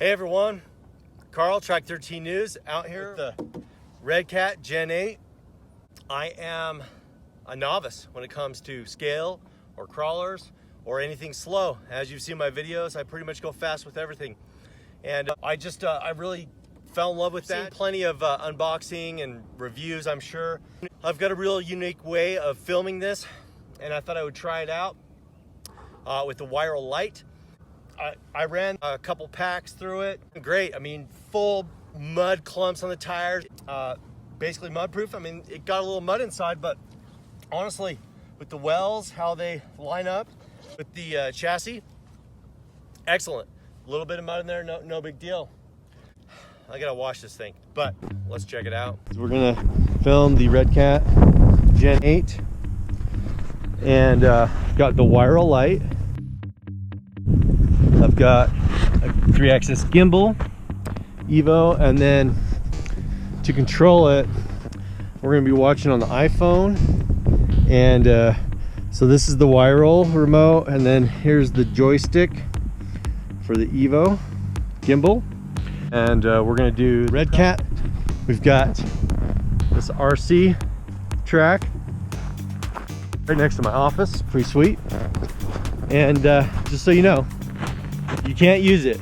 Hey everyone, Carl, Track 13 News, out here with the Redcat Gen8. I am a novice when it comes to scale or crawlers or anything slow. As you've seen my videos, I pretty much go fast with everything. And I really fell in love with that. Plenty of unboxing and reviews, I'm sure. I've got a real unique way of filming this, and I thought I would try it out with the viral light. I ran a couple packs through it. Great. I mean, full mud clumps on the tires. Basically mud proof. I mean, it got a little mud inside, but honestly, with the wells, how they line up with the chassis, excellent. A little bit of mud in there, no big deal. I gotta wash this thing, but let's check it out. We're gonna film the Redcat Gen8 and got the viral light. I've got a 3-axis gimbal, EVO, and then to control it, we're going to be watching on the iPhone. And so this is the viral remote, and then here's the joystick for the EVO Gimbal. And we're going to do Redcat. We've got this RC track right next to my office, pretty sweet. And just so you know, you can't use it.